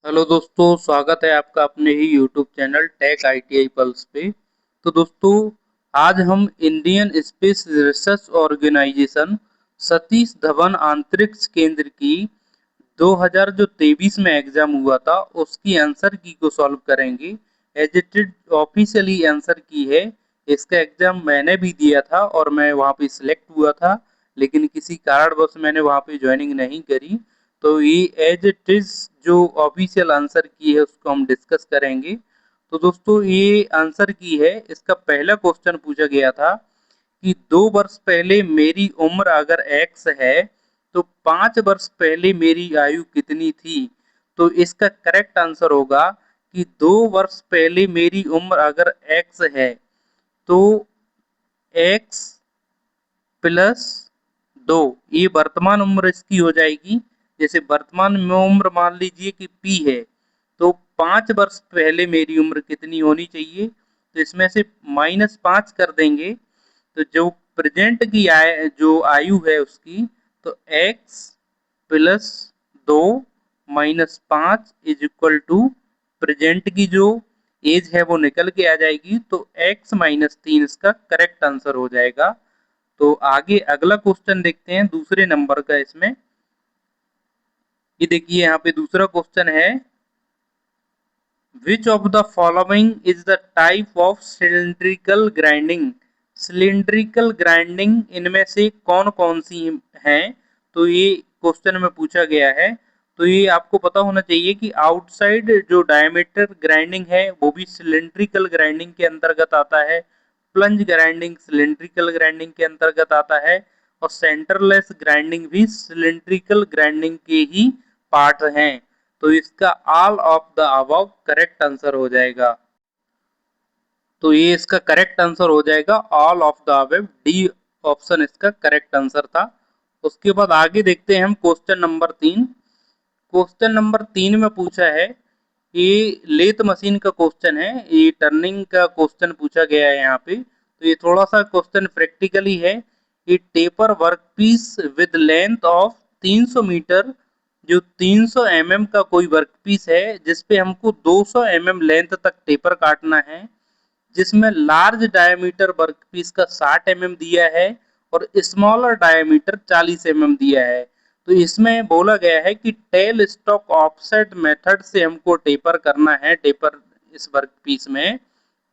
Hello दोस्तों, स्वागत है आपका अपने ही YouTube channel Tech ITI Pulse पे। तो दोस्तों, आज हम Indian space research organisation Satish Dhawan Antariksh Kendra की 2023 में एग्जाम हुआ था उसकी आंसर की को सॉल्व करेंगे। As it is officially answer key है। इसका एग्जाम मैंने भी दिया था और मैं वहाँ पे सिलेक्ट हुआ था, लेकिन किसी कारणवश मैंने वहाँ पे ज्वाइनिंग नहीं करी। तो ये एज इट इज जो ऑफिशियल आंसर की है उसको हम डिस्कस करेंगे। तो दोस्तों, ये आंसर की है। इसका पहला क्वेश्चन पूछा गया था कि 2 वर्ष पहले मेरी उम्र अगर एक्स है तो 5 वर्ष पहले मेरी आयु कितनी थी। तो इसका करेक्ट आंसर होगा कि 2 वर्ष पहले मेरी उम्र अगर एक्स है तो एक्स प्लस 2, ये वर्तमान उम्र इसकी हो जाएगी। जैसे वर्तमान में उम्र मान लीजिए कि पी है, तो 5 वर्ष पहले मेरी उम्र कितनी होनी चाहिए। तो इसमें से -5 कर देंगे तो जो प्रेजेंट की जो आयु है उसकी, तो X plus 2 -5 is equal to present की जो एज है वो निकल के आ जाएगी। तो x-3 इसका करेक्ट आंसर हो जाएगा। तो आगे अगला क्वेश्चन देखते हैं दूसरे नंबर का। इसमें ये देखिए, यहाँ पे दूसरा क्वेश्चन है, which of the following is the type of cylindrical grinding. Cylindrical grinding इनमें से कौन कौन सी हैं। तो ये क्वेश्चन में पूछा गया है। तो ये आपको पता होना चाहिए कि आउटसाइड जो डायमीटर ग्राइंडिंग है वो भी सिलिंड्रिकल ग्राइंडिंग के अंतर्गत आता है। प्लंज ग्राइंडिंग सिलिंड्रिकल ग्राइंडिंग के अंतर्गत आता है। और सेंटरलेस ग्राइंडिंग भी सिलिंड्रिकल ग्राइंडिंग के ही पार्ट हैं। तो इसका all of the above correct answer हो जाएगा। तो ये इसका करेक्ट आंसर हो जाएगा all of the above. D option इसका करेक्ट आंसर था। उसके बाद आगे देखते हैं हम क्वेश्चन नंबर 3। क्वेश्चन नंबर 3 में पूछा है, ये लेथ मशीन का क्वेश्चन है, ये टर्निंग का क्वेश्चन पूछा गया है यहाँ पे। तो ये थोड़ा सा क्वेश्चन प्रैक्टिकली है। ये taper workpiece with length of 300 metre, जो 300 mm का कोई वर्कपीस है जिसपे हमको 200 mm लेंथ तक टेपर काटना है, जिसमें लार्ज डायमीटर वर्कपीस का 60 mm दिया है और स्मॉलर डायमीटर 40 mm दिया है। तो इसमें बोला गया है कि टेल स्टॉक ऑफसेट मेथड से हमको टेपर करना है टेपर इस वर्कपीस में।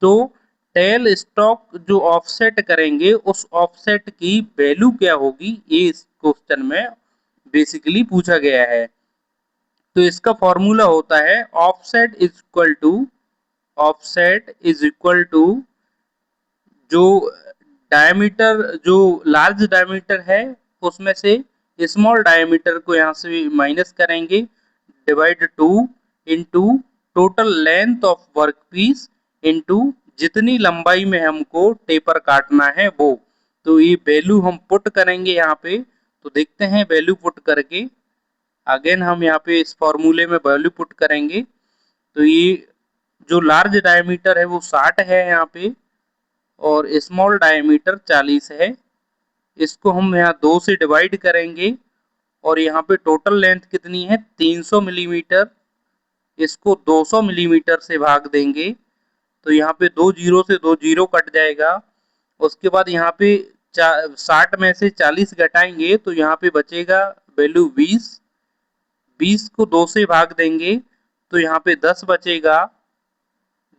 तो टेल स्टॉक जो ऑफसेट करेंगे उस ऑफसेट की वैल्यू क्या होगी, ये इस क्वेश्चन में बेसिकली पूछा गया है। तो इसका फॉर्मूला होता है ऑफसेट इज इक्वल टू जो डायमीटर जो लार्ज डायमीटर है उसमें से स्मॉल डायमीटर को यहाँ से माइनस करेंगे, divide 2 into total length of workpiece into जितनी लंबाई में हमको टेपर काटना है वो। तो ये वैल्यू हम पुट करेंगे यहाँ पे। तो देखते हैं वैल्यू पुट करके। अगेन हम यहाँ पे इस फॉर्मूले में वैल्यू पुट करेंगे। तो ये जो लार्ज डायमीटर है वो 60 है यहाँ पे, और स्मॉल डायमीटर 40 है। इसको हम यहाँ 2 से डिवाइड करेंगे और यहाँ पे टोटल लेंथ कितनी है 300 मिलीमीटर। इसको 200 मिलीमीटर से भाग देंगे तो यहाँ पे 2 जीरो से 2 जीरो कट जाएगा। उसके बाद यहाँ पे 60 में से 40 घटाएंगे तो यहाँ पे बचेगा वैल्यू 20। 20 को 2 से भाग देंगे तो यहाँ पे 10 बचेगा।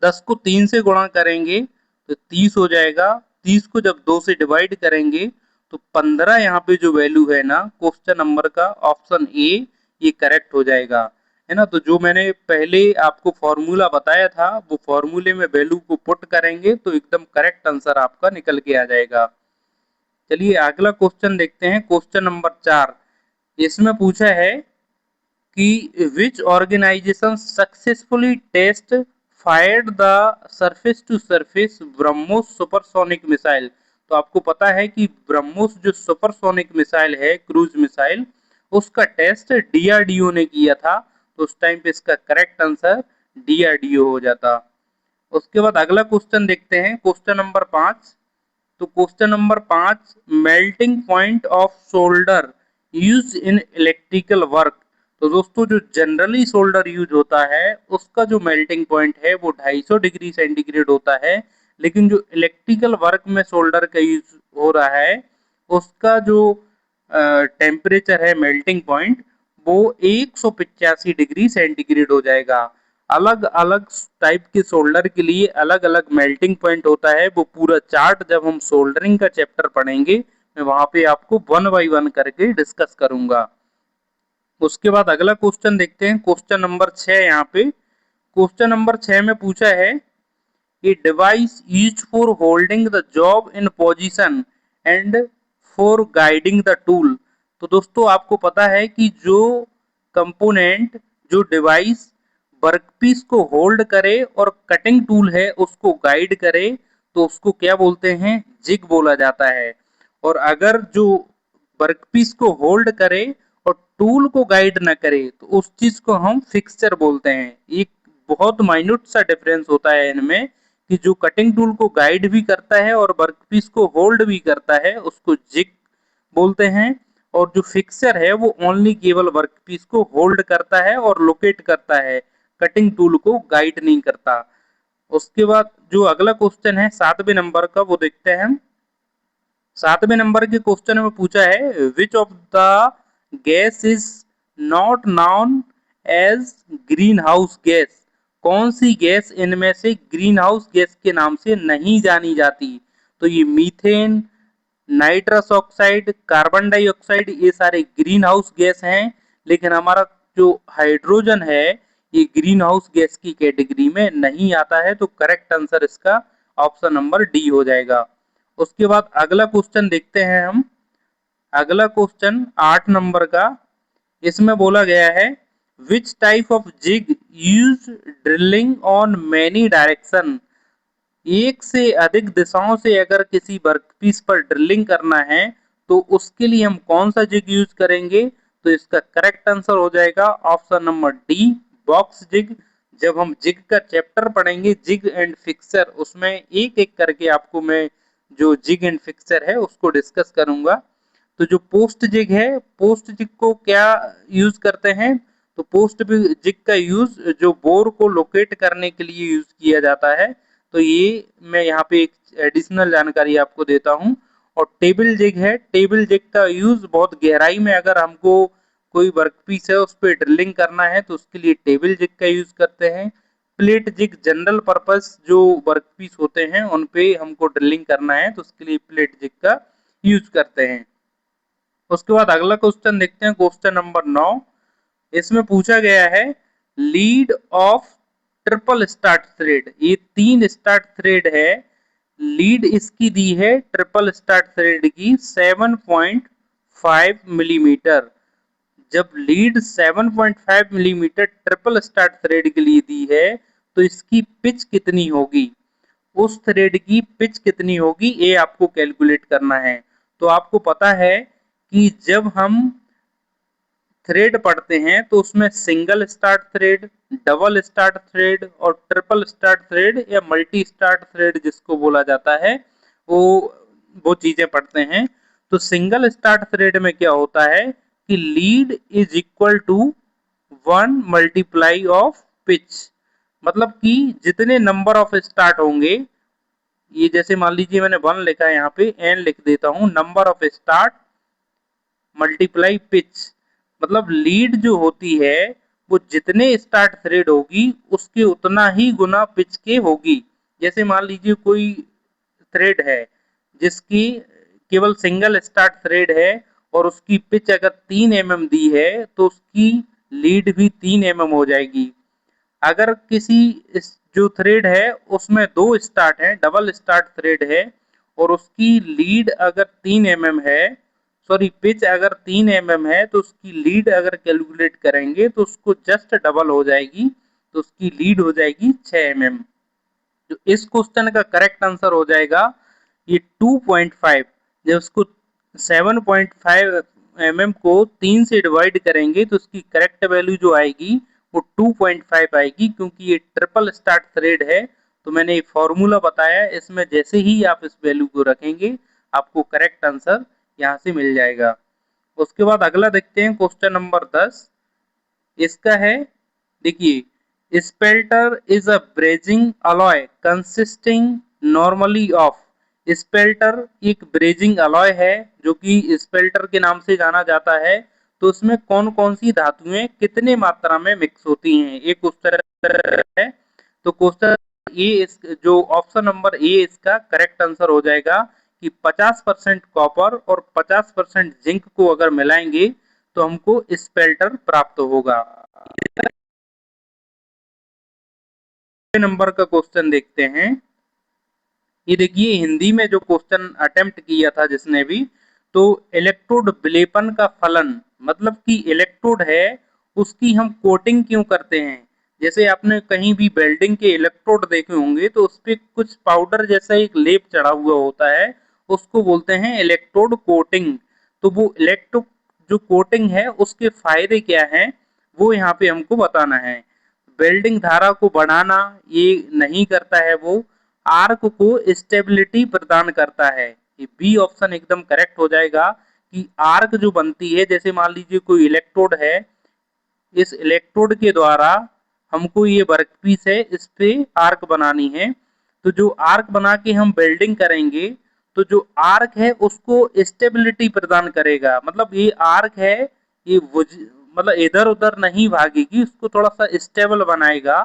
10 को 3 से गुणा करेंगे तो 30 हो जाएगा। 30 को जब 2 से डिवाइड करेंगे तो 15 यहाँ पे जो वैल्यू है ना क्वेश्चन नंबर का ऑप्शन ए, ये करेक्ट हो जाएगा, है ना। तो जो मैंने पहले आपको फॉर्मूला बताया था वो फॉर्मूले में वैल्यू को पुट करेंगे तो एकदम करेक्ट आंसर आपका निकल के आ जाएगा। चलिए अगला क्वेश्चन देखते हैं, क्वेश्चन नंबर 4। इसमें पूछा है कि which organisation successfully test fired the surface to surface BrahMos supersonic missile. तो आपको पता है कि ब्रह्मोस जो सुपरसोनिक मिसाइल है, क्रूज मिसाइल, उसका टेस्ट डीआरडीओ ने किया था। तो उस टाइम पे इसका करेक्ट आंसर डीआरडीओ हो जाता। उसके बाद अगला क्वेश्चन देखते हैं, क्वेश्चन नंबर 5। तो question number 5, melting point of solder use in electrical work. तो दोस्तों जो जनरली सोल्डर यूज होता है उसका जो मेल्टिंग पॉइंट है वो 250 डिग्री सेंटीग्रेड होता है, लेकिन जो इलेक्ट्रिकल वर्क में सोल्डर का यूज हो रहा है उसका जो टेम्परेचर है मेल्टिंग पॉइंट वो 185 डिग्री सेंटीग्रेड हो जाएगा। अलग अलग टाइप के सोल्डर के लिए अलग अलग मेल्टिंग पॉइंट होता है, वो पूरा चार्ट जब हम सोल्डरिंग का चैप्टर पढ़ेंगे मैं वहां पे आपको वन बाई वन करके डिस्कस करूंगा। उसके बाद अगला क्वेश्चन देखते हैं, क्वेश्चन नंबर 6। यहाँ पे क्वेश्चन नंबर 6 में पूछा है a device use for holding the job in position and for guiding the tool. तो दोस्तों आपको पता है कि जो कंपोनेंट, जो डिवाइस वर्कपीस को होल्ड करे और कटिंग टूल है उसको गाइड करे तो उसको क्या बोलते हैं, जिग बोला जाता है। और अगर जो वर्कपीस को होल्ड करे और टूल को गाइड ना करे तो उस चीज को हम फिक्सचर बोलते हैं। एक बहुत माइन्यूट सा डिफरेंस होता है इनमें कि जो कटिंग टूल को गाइड भी करता है और वर्कपीस को होल्ड भी करता है उसको जिग बोलते हैं, और जो फिक्सर है वो ओनली केवल वर्कपीस को होल्ड करता है और लोकेट करता है, कटिंग टूल को गाइड नहीं करता। उसके बाद जो अगला क्वेश्चन है 7वें नंबर का वो देखते हैं हम। 7वें नंबर के क्वेश्चन में पूछा है which of the gas is not known as greenhouse gas. कौन सी गैस इनमें से ग्रीन हाउस गैस के नाम से नहीं जानी जाती। तो ये methane, nitrous oxide, carbon dioxide ये सारे ग्रीन हाउस गैस हैं, लेकिन हमारा जो हाइड्रोजन है ये ग्रीन हाउस गैस की कैटेगरी में नहीं आता है। तो करेक्ट आंसर इसका ऑप्शन नंबर डी हो जाएगा। उसके बाद अगला क्वेश्चन देखते हैं हम। अगला क्वेश्चन 8 नंबर का, इसमें बोला गया है which type of jig use drilling on many direction. एक से अधिक दिशाओं से अगर किसी वर्कपीस पर ड्रिलिंग करना है तो उसके लिए हम कौन सा जिग यूज करेंगे। तो इसका करेक्ट आंसर हो जाएगा option number D, box jig. जब हम जिग का चैप्टर पढ़ेंगे जिग एंड फिक्सर, उसमें एक एक करके आपको मैं जो जिग एंड फिक्सर है उसको डिस्कस करूंगा। तो जो पोस्ट जिग है, पोस्ट जिग को क्या यूज करते हैं। तो पोस्ट जिग का यूज जो बोर को लोकेट करने के लिए यूज किया जाता है। तो ये मैं यहाँ पे एक एडिशनल जानकारी आपको देता हूँ। और टेबल जिग है, टेबल जिग का यूज बहुत गहराई में अगर हमको कोई वर्कपीस है उस पर ड्रिलिंग करना है तो उसके लिए टेबल जिग का यूज करते हैं। प्लेट जिग जनरल पर्पस जो वर्कपीस होते हैं उन पे हमको ड्रिलिंग करना है तो उसके लिए प्लेट जिग का यूज करते हैं। उसके बाद अगला क्वेश्चन देखते हैं, क्वेश्चन नंबर 9। इसमें पूछा गया है lead of triple start thread. ये 3 स्टार्ट थ्रेड है, लीड इसकी दी है ट्रिपल स्टार्ट थ्रेड की 7.5 मिलीमीटर। जब lead 7.5 millimetre triple start thread के लिए दी है तो इसकी पिच कितनी होगी, उस थ्रेड की पिच कितनी होगी ये आपको कैलकुलेट करना है। तो आपको पता है कि जब हम थ्रेड पढ़ते हैं तो उसमें single start thread, double start thread और ट्रिपल स्टार्ट थ्रेड या मल्टी स्टार्ट थ्रेड जिसको बोला जाता है वो वो चीजें पढ़ते हैं। तो सिंगल स्टार्ट थ्रेड में क्या होता है कि lead is equal to 1 multiply of pitch. मतलब कि जितने नंबर ऑफ स्टार्ट होंगे, ये जैसे मान लीजिए मैंने 1 लिखा है यहाँ पे, एन लिख देता हूँ, number of start multiply pitch. मतलब लीड जो होती है वो जितने स्टार्ट थ्रेड होगी उसके उतना ही गुना पिच के होगी। जैसे मान लीजिए कोई थ्रेड है जिसकी केवल सिंगल स्टार्ट थ्रेड है और उसकी पिच अगर 3 mm दी है तो उसकी लीड भी 3 mm हो जाएगी। अगर किसी जो थ्रेड है उसमें 2 स्टार्ट है, डबल स्टार्ट थ्रेड है और उसकी लीड अगर 3 mm है, सॉरी पिच अगर 3 mm है तो उसकी लीड अगर कैलकुलेट करेंगे तो उसको जस्ट डबल हो जाएगी, तो उसकी लीड हो जाएगी 6 mm। तो इस क्वेश्चन का करेक्ट आंसर हो जाएगा ये 2.5। जब उसको 7.5 mm को 3 से डिवाइड करेंगे तो उसकी करेक्ट वैल्यू जो आएगी वो 2.5 आएगी, क्योंकि ये ट्रिपल स्टार्ट थ्रेड है। तो मैंने फॉर्मूला बताया, इसमें जैसे ही आप इस वैल्यू को रखेंगे आपको करेक्ट आंसर यहाँ से मिल जाएगा। उसके बाद अगला देखते हैं क्वेश्चन नंबर 10। इसका है, देखिए, spelter is a brazing alloy consisting normally of. Spelter एक ब्रेजिंग अलॉय है जो कि स्पेल्टर के नाम से जाना जाता है। तो उसमें कौन कौन सी धातुएं कितने मात्रा में मिक्स होती हैं, एक क्वेश्चन है। तो क्वेश्चन ए, इस जो ऑप्शन नंबर ए इसका करेक्ट आंसर हो जाएगा कि 50% कॉपर और 50% जिंक को अगर मिलाएंगे तो हमको स्पेल्टर प्राप्त होगा। नंबर का क्वेश्चन देखते हैं। ये देखिए, हिंदी में जो क्वेश्चन अटेम्प्ट किया था जिसने भी, तो इलेक्ट्रोड विलेपन का फलन, मतलब कि इलेक्ट्रोड है उसकी हम कोटिंग क्यों करते हैं। जैसे आपने कहीं भी वेल्डिंग के इलेक्ट्रोड देखे होंगे तो उस पे कुछ पाउडर जैसा एक लेप चढ़ा हुआ होता है, उसको बोलते हैं इलेक्ट्रोड कोटिंग। तो वो इलेक्ट्रो जो कोटिंग है उसके फायदे क्या हैं, वो यहाँ पे हमको बताना है। वेल्डिंग धारा को बढ़ाना ये नहीं करता है, वो आर्क को स्टेबिलिटी प्रदान करता है। ये बी ऑप्शन एकदम करेक्ट हो जाएगा कि आर्क जो बनती है, जैसे मान लीजिए कोई इलेक्ट्रोड है, इस इलेक्ट्रोड के द्वारा हमको ये वर्कपीस है इस पे आर्क बनानी है। तो जो आर्क बना के हम वेल्डिंग करेंगे तो जो आर्क है उसको स्टेबिलिटी प्रदान करेगा। मतलब ये आर्क है, ये मतलब इधर उधर नहीं भागेगी, उसको थोड़ा सा स्टेबल बनाएगा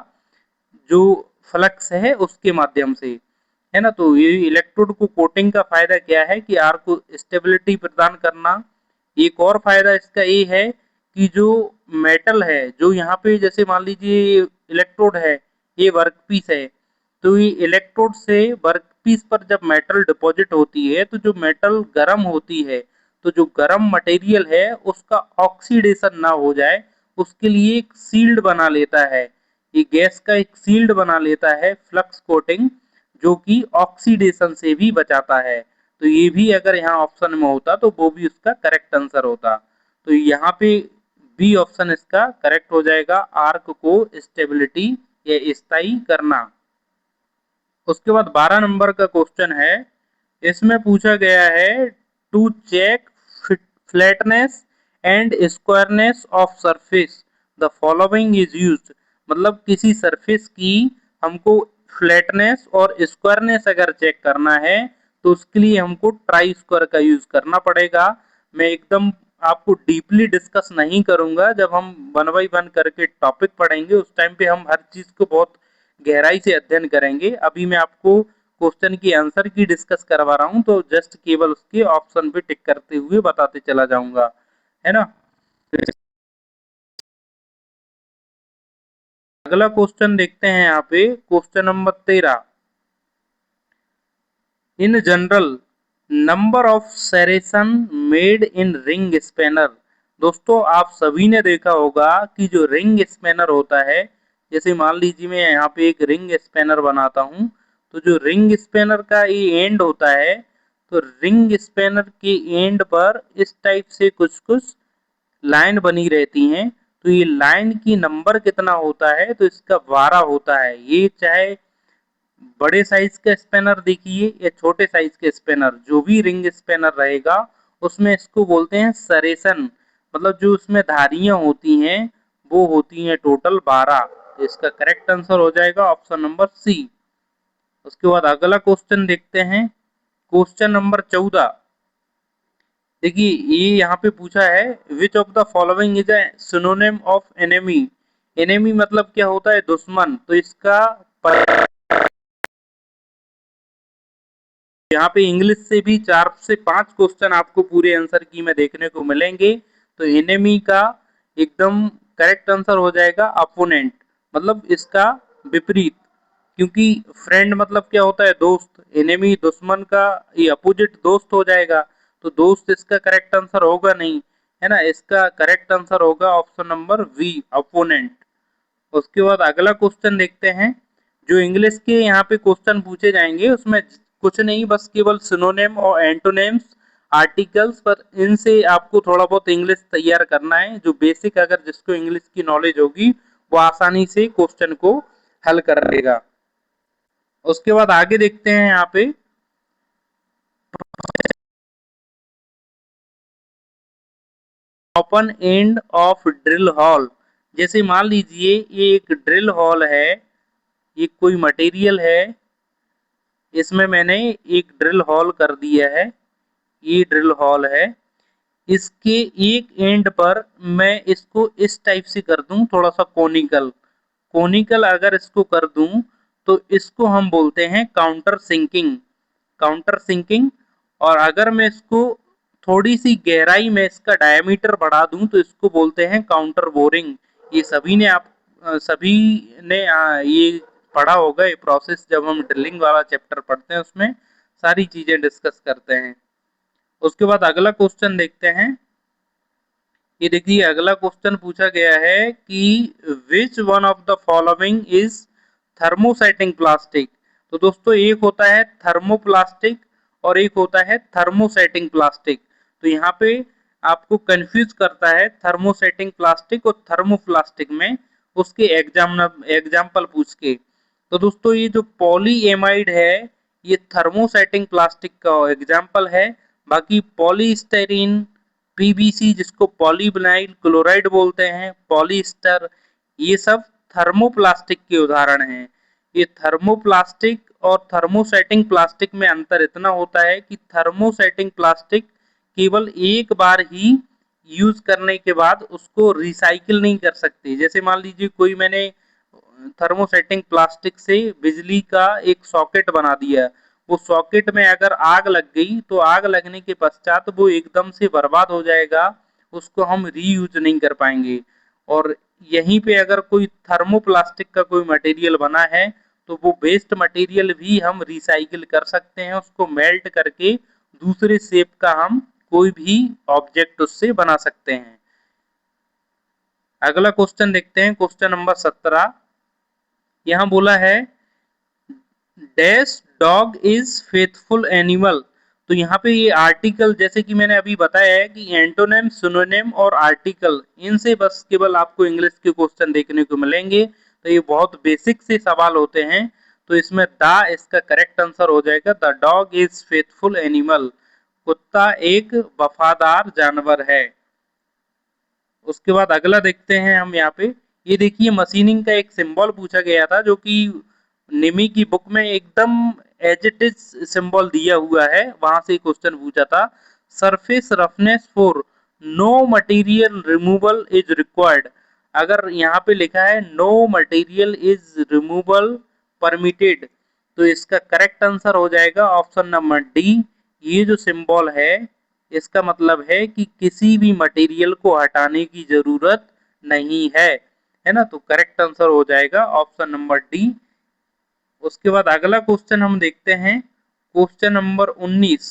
जो फ्लक्स है उसके माध्यम से, है ना। तो ये इलेक्ट्रोड को कोटिंग का फायदा क्या है कि आर्क को स्टेबिलिटी प्रदान करना। एक और फायदा इसका ये है कि जो मेटल है, जो यहाँ पे जैसे मान लीजिए इलेक्ट्रोड है, ये वर्कपीस है, तो ये इलेक्ट्रोड से वर्कपीस पर जब मेटल डिपॉजिट होती है तो जो मेटल गर्म होती है, तो जो गर्म मटेरियल है उसका ऑक्सीडेशन ना हो जाए उसके लिए एक सील्ड बना लेता है। ये गैस का एक सील्ड बना लेता है फ्लक्स कोटिंग, जो कि ऑक्सीडेशन से भी बचाता है। तो ये भी अगर यहाँ ऑप्शन में होता तो वो भी उसका करेक्ट आंसर होता। तो यहाँ पे बी ऑप्शन इसका करेक्ट हो जाएगा, आर्क को स्टेबिलिटी या स्थायी करना। उसके बाद 12 नंबर का क्वेश्चन है, इसमें पूछा गया है to check flatness and squareness of surface the following is used. मतलब किसी सरफेस की हमको फ्लैटनेस और स्क्वायरनेस अगर चेक करना है तो उसके लिए हमको ट्राई स्क्वायर का यूज करना पड़ेगा। मैं एकदम आपको डीपली डिस्कस नहीं करूंगा, जब हम वन बाई वन करके टॉपिक पढ़ेंगे उस टाइम पे हम हर चीज को बहुत गहराई से अध्ययन करेंगे। अभी मैं आपको क्वेश्चन की आंसर की डिस्कस करवा रहा हूँ, तो जस्ट केवल उसके ऑप्शन पे टिक करते हुए बताते चला जाऊंगा, है ना। अगला क्वेश्चन देखते हैं यहाँ पे, question number 13। In general number of serration made in ring spanner. दोस्तों आप सभी ने देखा होगा कि जो रिंग स्पैनर होता है, जैसे मान लीजिए मैं यहाँ पे एक रिंग स्पैनर बनाता हूँ, तो जो रिंग स्पैनर का ये एंड होता है, तो रिंग स्पैनर के एंड पर इस टाइप से कुछ कुछ लाइन बनी रहती हैं। तो ये लाइन की नंबर कितना होता है, तो इसका 12 होता है। ये चाहे बड़े साइज का स्पैनर देखिए या छोटे साइज के स्पैनर, जो भी रिंग स्पैनर रहेगा उसमें इसको बोलते हैं सरेसन। मतलब जो उसमें धारियां होती हैं वो होती हैं टोटल 12। तो इसका करेक्ट आंसर हो जाएगा ऑप्शन नंबर सी। उसके बाद अगला क्वेश्चन देखते हैं, क्वेश्चन नंबर 14। देखिए ये यहाँ पे पूछा है, which of the following is a synonym of enemy. Enemy मतलब क्या होता है, दुश्मन। तो इसका यहाँ पे इंग्लिश से भी 4 से 5 क्वेश्चन आपको पूरे आंसर की में देखने को मिलेंगे। तो एनेमी का एकदम करेक्ट आंसर हो जाएगा अपोनेंट, मतलब इसका विपरीत। क्योंकि फ्रेंड मतलब क्या होता है, दोस्त। एनेमी दुश्मन का ये अपोजिट दोस्त हो जाएगा, तो दोस्त इसका करेक्ट आंसर होगा नहीं, है ना। इसका करेक्ट आंसर होगा ऑप्शन नंबर वी, अपोनेंट। उसके बाद अगला क्वेश्चन देखते हैं। जो इंग्लिश के यहाँ पे क्वेश्चन पूछे जाएंगे उसमें कुछ नहीं, बस केवल सिनोनिम और एंटोनिम्स, आर्टिकल्स, पर इनसे आपको थोड़ा बहुत इंग्लिश तैयार करना है। जो बेसिक अगर जिसको इंग्लिश की नॉलेज होगी वो आसानी से क्वेश्चन को हल कर लेगा। उसके बाद आगे देखते हैं यहाँ पे, open end of drill hall जैसे मान लीजिए ये एक ड्रिल हॉल है, ये कोई मटेरियल है, इसमें मैंने एक ड्रिल हॉल कर दिया है, ये ड्रिल हॉल है। इसके एक एंड पर मैं इसको इस टाइप से कर दूं, थोड़ा सा कोनिकल, कोनिकल अगर इसको कर दूं तो इसको हम बोलते हैं काउंटर सिंकिंग, काउंटर सिंकिंग। और अगर मैं इसको थोड़ी सी गहराई में इसका डायमीटर बढ़ा दूं तो इसको बोलते हैं काउंटर बोरिंग। ये सभी ने ये पढ़ा होगा, ये प्रोसेस जब हम ड्रिलिंग वाला चैप्टर पढ़ते हैं उसमें सारी चीजें डिस्कस करते हैं। उसके बाद अगला क्वेश्चन देखते हैं। ये देखिए अगला क्वेश्चन पूछा गया है कि which one of the following is thermosetting plastic. तो दोस्तों एक होता है थर्मोप्लास्टिक और एक होता है थर्मोसेटिंग प्लास्टिक। तो यहाँ पे आपको कंफ्यूज करता है थर्मोसेटिंग प्लास्टिक और थर्मोप्लास्टिक में, उसके एग्जाम्पल पूछ के। तो दोस्तों ये जो पॉलीएमाइड है ये थर्मोसेटिंग प्लास्टिक का एग्जाम्पल है। बाकी पॉलीस्टाइरीन, पीवीसी जिसको पॉलीविनाइल क्लोराइड बोलते हैं, पॉलीस्टर, ये सब थर्मोप्लास्टिक के उदाहरण हैं। ये थर्मोप्लास्टिक और थर्मोसेटिंग प्लास्टिक में अंतर इतना होता है कि थर्मोसेटिंग प्लास्टिक केवल एक बार ही यूज करने के बाद उसको रिसाइकिल नहीं कर सकते। जैसे मान लीजिए कोई मैंने थर्मोसेटिंग प्लास्टिक से बिजली का एक सॉकेट बना दिया, वो सॉकेट में अगर आग लग गई तो आग लगने के पश्चात वो एकदम से बर्बाद हो जाएगा, उसको हम रीयूज नहीं कर पाएंगे। और यहीं पे अगर कोई थर्मोप्लास्टिक का कोई मटेरियल बना है तो वो वेस्ट मटेरियल भी हम रिसाइकिल कर सकते हैं, उसको मेल्ट करके दूसरे शेप का हम कोई भी ऑब्जेक्ट उससे बना सकते हैं। अगला क्वेश्चन देखते हैं, क्वेश्चन नंबर 17। यहाँ बोला है dash dog is faithful animal. तो यहाँ पे ये आर्टिकल, जैसे कि मैंने अभी बताया है कि एंटोनेम, सिनोनिम और आर्टिकल, इनसे बस केवल आपको इंग्लिश के क्वेश्चन देखने को मिलेंगे। तो ये बहुत बेसिक से सवाल होते हैं। तो इसमें द इसका करेक्ट आंसर हो जाएगा, the dog is faithful animal. कुत्ता एक वफादार जानवर है। उसके बाद अगला देखते हैं हम यहाँ पे। ये देखिए मशीनिंग का एक सिंबल पूछा गया था जो कि निमी की बुक में एकदम एज इट इज सिंबल दिया हुआ है, वहां से क्वेश्चन पूछा था। Surface roughness for no material removal is required. अगर यहाँ पे लिखा है no material is removal permitted तो इसका करेक्ट आंसर हो जाएगा ऑप्शन नंबर डी। ये जो सिंबल है इसका मतलब है कि किसी भी मटेरियल को हटाने की जरूरत नहीं है ना। तो करेक्ट आंसर हो जाएगा ऑप्शन नंबर डी। उसके बाद अगला क्वेश्चन हम देखते हैं, क्वेश्चन नंबर 19।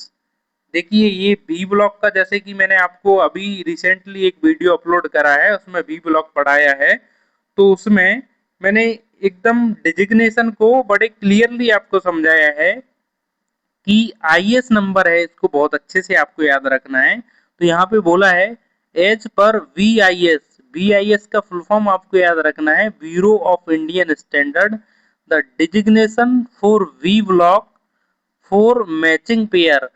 देखिए ये बी ब्लॉक का, जैसे कि मैंने आपको अभी रिसेंटली एक वीडियो अपलोड करा है उसमें बी ब्लॉक पढ़ाया है, तो उसमें मैंने एकदम डिजिग्नेशन को बड़े क्लियरली आपको समझाया है कि आईएस नंबर है, इसको बहुत अच्छे से आपको याद रखना है। तो यहाँ पे बोला है एज पर वीआईएस, वीआईएस का फुल फॉर्म आपको याद रखना है bureau of Indian standard, the designation for V block for matching pair.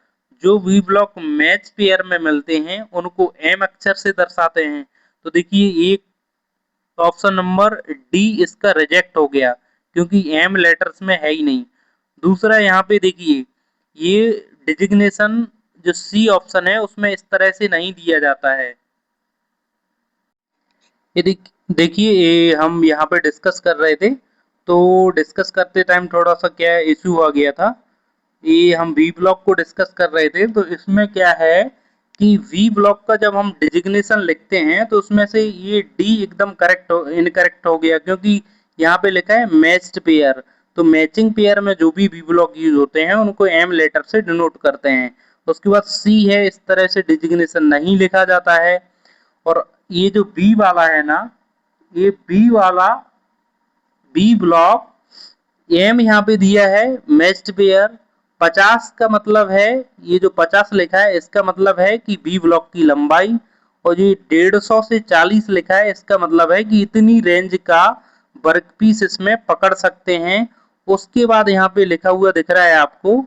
जो वी ब्लॉक मैच पेयर में मिलते हैं उनको एम अक्षर से दर्शाते हैं। तो देखिए एक ऑप्शन नंबर डी इसका रिजेक्ट हो गया क्योंकि एम लेटर्स में है ही नहीं। दूसरा यहाँ पे देखिए ये डिजिग्नेशन जो सी ऑप्शन है उसमें इस तरह से नहीं दिया जाता है। ये देखिए ये हम यहाँ पे डिस्कस कर रहे थे, तो डिस्कस करते टाइम थोड़ा सा क्या इश्यू आ गया था। ये हम वी ब्लॉक को डिस्कस कर रहे थे, तो इसमें क्या है कि वी ब्लॉक का जब हम डिजिग्नेशन लिखते हैं तो उसमें से ये डी एकदम इनकरेक्ट हो गया क्योंकि यहाँ पे लिखा है मैच्ड पेयर। तो मैचिंग पेयर में जो भी वी ब्लॉक यूज होते हैं उनको एम लेटर से डिनोट करते हैं। उसके बाद सी है, इस तरह से डिजिग्नेशन नहीं लिखा जाता है। और ये जो बी वाला है ना, ये बी वाला बी ब्लॉक एम यहाँ पे दिया है मैच्ड पेयर। 50 का मतलब है, ये जो 50 लिखा है इसका मतलब है कि बी ब्लॉक की लंबाई, और ये 150 से 40 लिखा है इसका मतलब है कि इतनी रेंज का वर्क पीस इसमें पकड़ सकते हैं। उसके बाद यहाँ पे लिखा हुआ दिख रहा है आपको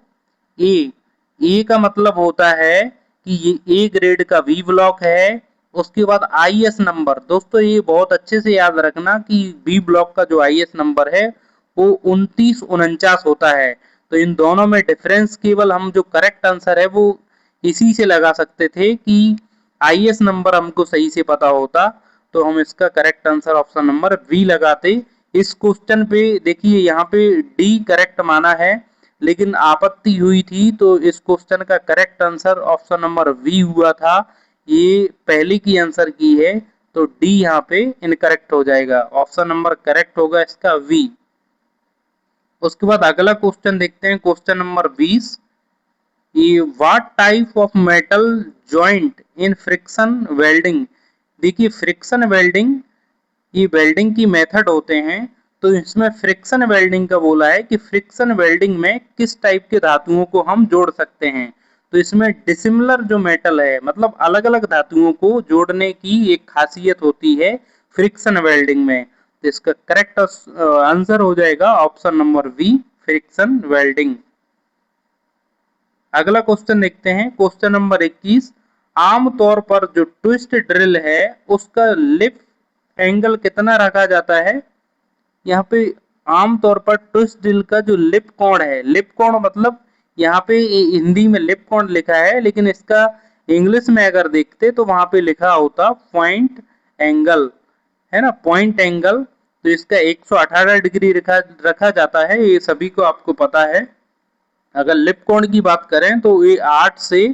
ए, ए का मतलब होता है कि ये ए ग्रेड का वी ब्लॉक है। उसके बाद आईएस नंबर, दोस्तों ये बहुत अच्छे से याद रखना कि बी ब्लॉक का जो आईएस नंबर है वो 2949 होता है। तो इन दोनों में डिफरेंस केवल हम जो करेक्ट आंसर है वो इसी से लगा सकते थे कि आईएस नंबर हमको सही से पता होता तो हम इसका correct answer option number B लगाते। इस क्वेश्चन पे देखिए यहाँ पे डी करेक्ट माना है लेकिन आपत्ति हुई थी तो इस क्वेश्चन का correct answer option number B हुआ था। ये पहले की आंसर की है तो डी यहाँ पे इनकरेक्ट हो जाएगा, ऑप्शन नंबर करेक्ट होगा इसका वी। उसके बाद अगला क्वेश्चन देखते हैं, क्वेश्चन नंबर 20। ये what type of metal joint in friction welding. देखिए फ्रिक्शन वेल्डिंग, ये वेल्डिंग की मेथड होते हैं तो इसमें फ्रिक्शन वेल्डिंग का बोला है कि फ्रिक्शन वेल्डिंग में किस टाइप के धातुओं को हम जोड़ सकते हैं। तो इसमें डिसिमिलर जो मेटल है मतलब अलग अलग धातुओं को जोड़ने की एक खासियत होती है फ्रिक्शन वेल्डिंग में। तो इसका करेक्ट आंसर हो जाएगा option number B, friction welding. अगला क्वेश्चन देखते हैं, क्वेश्चन नंबर 21। आमतौर पर जो ट्विस्ट ड्रिल है उसका लिप एंगल कितना रखा जाता है। यहाँ पे आमतौर पर ट्विस्ट ड्रिल का जो लिप कोण है, लिप कोण मतलब यहाँ पे हिंदी में लिप कोण लिखा है लेकिन इसका इंग्लिश में अगर देखते तो वहां पे लिखा होता पॉइंट एंगल, है ना, पॉइंट एंगल। तो इसका 118 डिग्री रखा जाता है, ये सभी को आपको पता है। अगर लिप कोण की बात करें तो ये 8 से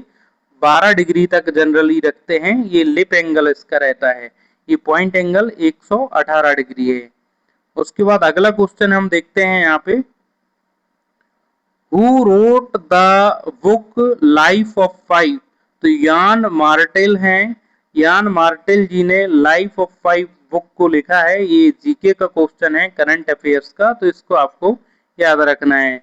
12 डिग्री तक जनरली रखते हैं, ये लिप एंगल इसका रहता है। ये पॉइंट एंगल 118 डिग्री है। उसके बाद अगला क्वेश्चन हम देखते हैं यहाँ पे, who wrote the book life of pi. तो यान मार्टेल हैं, यान मार्टेल जी ने लाइफ ऑफ पाई बुक को लिखा है। ये जीके का क्वेश्चन है, करंट अफेयर्स का, तो इसको आपको याद रखना है।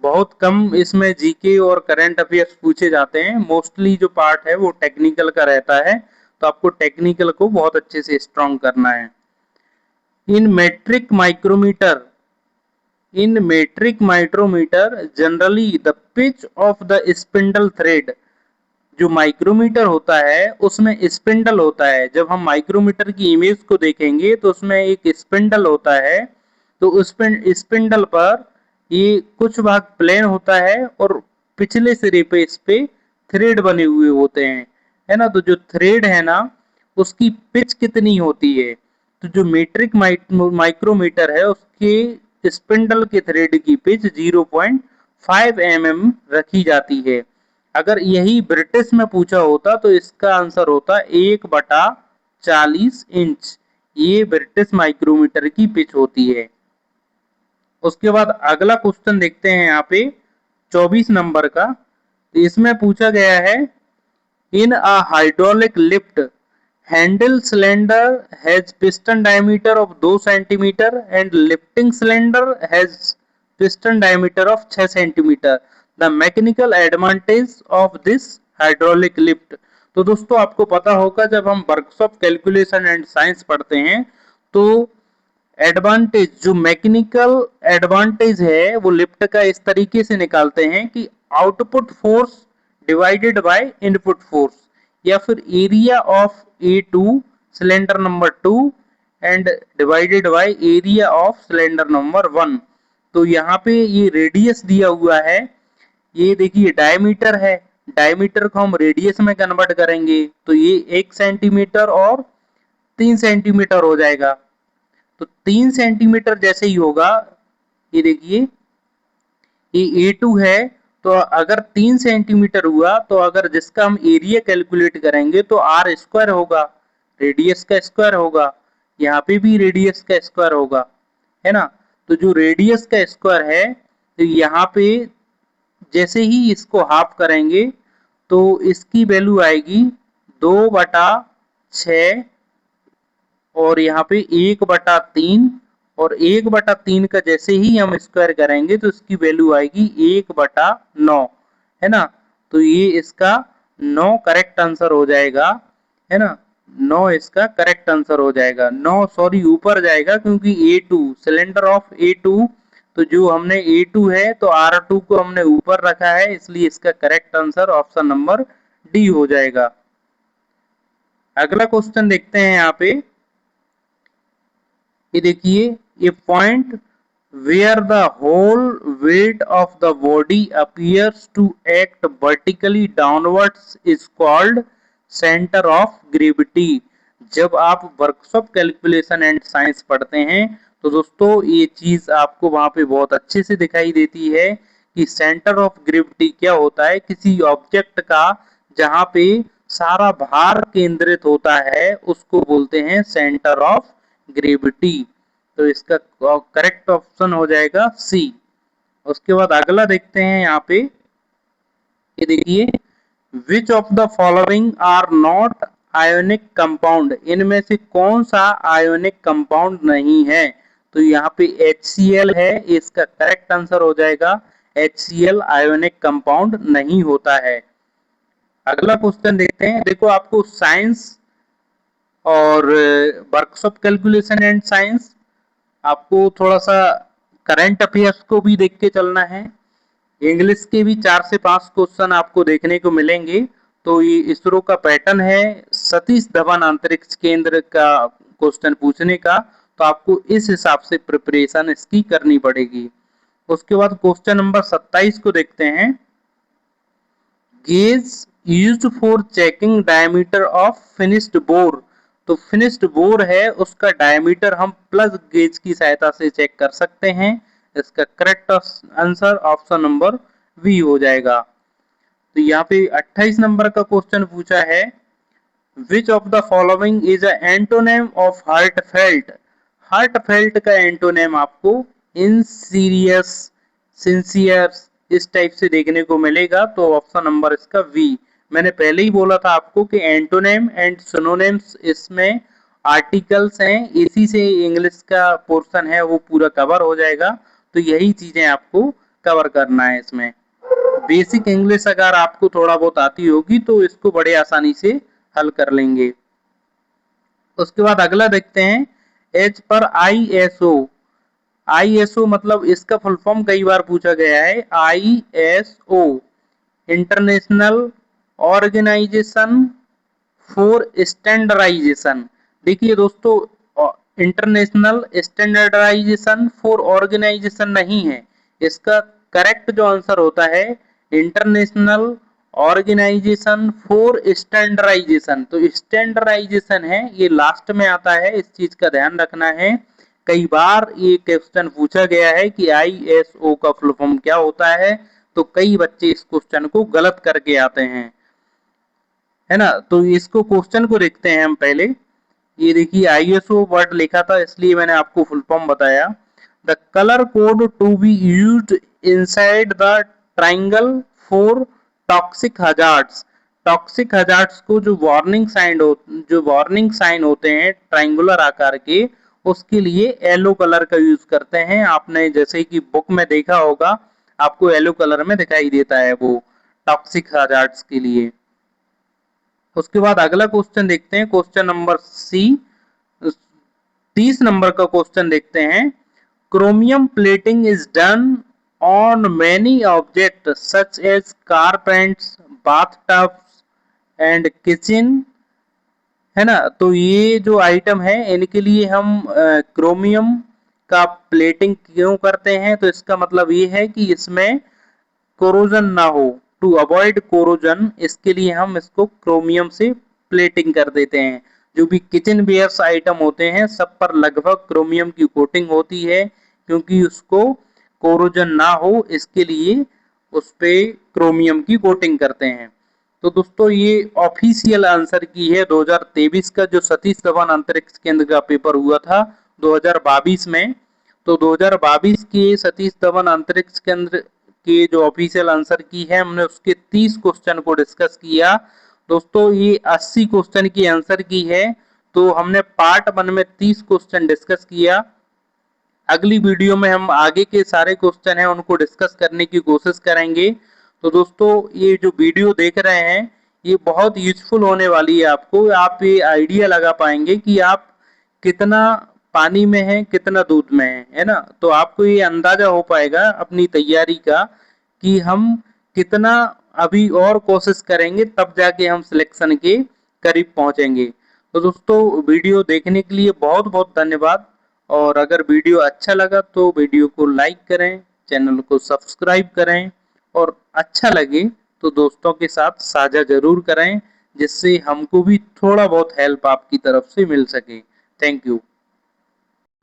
बहुत कम इसमें जीके और करंट अफेयर्स पूछे जाते हैं, मोस्टली जो पार्ट है वो टेक्निकल का रहता है, तो आपको टेक्निकल को बहुत अच्छे से स्ट्रॉन्ग करना है। In metric micrometer, in metric micrometer generally the pitch of the spindle thread। जो माइक्रोमीटर होता है उसमें स्पिंडल होता है, जब हम माइक्रोमीटर की इमेज को देखेंगे तो उसमें एक स्पिंडल होता है। तो उस स्पिंडल पर ये कुछ भाग प्लेन होता है और पिछले सिरे पे इस पे थ्रेड बने हुए होते हैं, है ना। तो जो थ्रेड है ना उसकी पिच कितनी होती है, तो जो मेट्रिक माइक्रोमीटर है उसके स्पिंडल के थ्रेड की पिच 0.5 mm रखी जाती है। अगर यही ब्रिटिश में पूछा होता तो इसका आंसर होता 1/40 इंच, ये ब्रिटिश माइक्रोमीटर की पिच होती है। उसके बाद अगला क्वेश्चन देखते हैं यहाँ पे 24 नंबर का। इसमें पूछा गया है, in a hydraulic lift handle cylinder has piston diameter of 2 centimetre and lifting cylinder has piston diameter of 6 centimetre. The mechanical advantage of this hydraulic lift. तो दोस्तों आपको पता होगा जब हम वर्कशॉप कैलकुलेशन एंड साइंस पढ़ते हैं तो एडवांटेज, जो मैकेनिकल एडवांटेज है वो लिफ्ट का इस तरीके से निकालते हैं कि output force divided by input force, या फिर area of A2 cylinder number 2 and divided by area of cylinder number 1। तो यहाँ पे ये रेडियस दिया हुआ है, ये देखिए डायमीटर है, डायमीटर को हम रेडियस में कन्वर्ट करेंगे तो ये 1 सेंटीमीटर और 3 सेंटीमीटर हो जाएगा। तो 3 सेंटीमीटर जैसे ही होगा, ये देखिए ये A2 है तो अगर 3 सेंटीमीटर हुआ तो अगर जिसका हम एरिया कैलकुलेट करेंगे तो R स्क्वायर होगा, रेडियस का स्क्वायर होगा, यहाँ पे भी रेडियस का स्क्वायर होगा, है ना। तो जो रेडियस का स्क्वायर है तो यहाँ पे जैसे ही इसको हाफ करेंगे तो इसकी वैल्यू आएगी 2/6 और यहाँ पे 1/3, और 1/3 का जैसे ही हम स्क्वायर करेंगे तो इसकी वैल्यू आएगी 1/9, है ना। तो ये इसका 9 करेक्ट आंसर हो जाएगा, है ना। 9 इसका करेक्ट आंसर हो जाएगा, 9 सॉरी ऊपर जाएगा क्योंकि A2 सिलेंडर ऑफ A2, तो जो हमने A2 है तो R2 को हमने ऊपर रखा है, इसलिए इसका correct answer option number D हो जाएगा। अगला क्वेश्चन देखते हैं यहाँ पे, ये देखिए, a point where the whole weight of the body appears to act vertically downwards is called centre of gravity. जब आप वर्कशॉप कैलकुलेशन एंड साइंस पढ़ते हैं तो दोस्तों ये चीज आपको वहां पे बहुत अच्छे से दिखाई देती है कि सेंटर ऑफ ग्रेविटी क्या होता है। किसी ऑब्जेक्ट का जहां पे सारा भार केंद्रित होता है उसको बोलते हैं सेंटर ऑफ ग्रेविटी। तो इसका करेक्ट ऑप्शन हो जाएगा सी। उसके बाद अगला देखते हैं यहाँ पे, ये देखिए, which of the following are not ionic compound, इनमें से कौन सा आयोनिक कंपाउंड नहीं है। तो यहाँ पे HCl है, इसका करेक्ट आंसर हो जाएगा HCl आयोनिक कंपाउंड नहीं होता है। अगला क्वेश्चन देखते हैं, देखो आपको साइंस और वर्कशॉप कैलकुलेशन एंड साइंस, आपको थोड़ा सा करंट अफेयर्स को भी देख के चलना है। इंग्लिश के भी 4 से 5 क्वेश्चन आपको देखने को मिलेंगे। तो ये इसरो का पैटर्न है सतीश धवन अंतरिक्ष केंद्र का क्वेश्चन पूछने का, तो आपको इस हिसाब से प्रिपरेशन इसकी करनी पड़ेगी। उसके बाद क्वेश्चन नंबर 27 को देखते हैं, gauge used for checking diameter of finished bore. तो फिनिश्ड बोर है उसका डायमीटर हम प्लस गेज की सहायता से चेक कर सकते हैं। इसका correct answer option number B हो जाएगा। तो यहाँ पे 28 नंबर का क्वेश्चन पूछा है, which of the following is antonym of heartfelt. Heartfelt का एंटोनेम आपको इन सीरियस, सिंसियर, इस टाइप से देखने को मिलेगा। तो ऑप्शन नंबर इसका वी। मैंने पहले ही बोला था आपको कि एंटोनेम एंड सिनोनिम्स इसमें आर्टिकल्स हैं, इसी से इंग्लिश का पोर्शन है वो पूरा कवर हो जाएगा। तो यही चीजें आपको कवर करना है इसमें। बेसिक इंग्लिश अगर आपको थोड़ा बहुत आती होगी तो इसको बड़े आसानी से हल कर लेंगे। उसके बाद अगला देखते हैं, एज पर ISO मतलब इसका फुल फॉर्म कई बार पूछा गया है। ISO international organisation for standardisation. देखिए दोस्तों, इंटरनेशनल स्टैंडर्डाइजेशन फॉर ऑर्गेनाइजेशन नहीं है, इसका करेक्ट जो आंसर होता है इंटरनेशनल ऑर्गेनाइजेशन फॉर स्टैंडर्डाइजेशन। तो स्टैंडर्डाइजेशन है, ये लास्ट में आता है, इस चीज का ध्यान रखना है। कई बार ये क्वेश्चन पूछा गया है कि ISO का फुल फॉर्म क्या होता है, तो कई बच्चे इस क्वेश्चन को गलत करके आते हैं, है ना। तो इसको क्वेश्चन को देखते हैं हम पहले। ये देखिए ISO वर्ड लिखा था इसलिए मैंने आपको फुल फॉर्म बताया। The colour code to be used inside the triangle for toxic hazards. Toxic hazards को जो वार्निंग साइन होते हैं ट्राइंगुलर आकार के, उसके लिए येलो कलर का यूज करते हैं। आपने जैसे कि बुक में देखा होगा, आपको येलो कलर में दिखाई देता है वो टॉक्सिक हजार्ड्स के लिए। उसके बाद अगला क्वेश्चन देखते हैं, क्वेश्चन नंबर सी। 30 नंबर का क्वेश्चन देखते हैं, chromium plating is done on many object such as carpets, bathtubs and kitchen, है ना। तो ये जो आइटम है इनके लिए हम क्रोमियम का प्लेटिंग क्यों करते हैं, तो इसका मतलब ये है कि इसमें कोरोजन ना हो। टू अवॉइड कोरोजन, इसके लिए हम इसको क्रोमियम से प्लेटिंग कर देते हैं। जो भी किचन वेयर्स आइटम होते हैं सब पर लगभग क्रोमियम की कोटिंग होती है, क्योंकि उसको कोरोजन ना हो इसके लिए उस पे क्रोमियम की कोटिंग करते हैं। तो दोस्तों ये ऑफिशियल आंसर की है 2023 का जो सतीश धवन अंतरिक्ष केंद्र का पेपर हुआ था 2022 में। तो 2022 के सतीश धवन अंतरिक्ष केंद्र के जो ऑफिशियल आंसर की है, हमने उसके 30 क्वेश्चन को डिस्कस किया। दोस्तों ये 80 क्वेश्चन की आंसर की है, तो हमने पार्ट 1 में 30 क्वेश्चन डिस्कस किया। अगली वीडियो में हम आगे के सारे क्वेश्चन हैं उनको डिस्कस करने की कोशिश करेंगे। तो दोस्तों ये जो वीडियो देख रहे हैं ये बहुत यूजफुल होने वाली है आपको। आप ये आइडिया लगा पाएंगे कि आप कितना पानी में है कितना दूध में है ना। तो आपको ये अंदाजा हो पाएगा अपनी तैयारी का कि हम कितना अभी और कोशिश करेंगे तब जाके हम सिलेक्शन के करीब पहुंचेंगे। तो दोस्तों वीडियो देखने के लिए बहुत बहुत धन्यवाद। और अगर वीडियो अच्छा लगा तो वीडियो को लाइक करें, चैनल को सब्सक्राइब करें और अच्छा लगे तो दोस्तों के साथ साझा जरूर करें, जिससे हमको भी थोड़ा बहुत हेल्प आपकी तरफ से मिल सके। Thank you.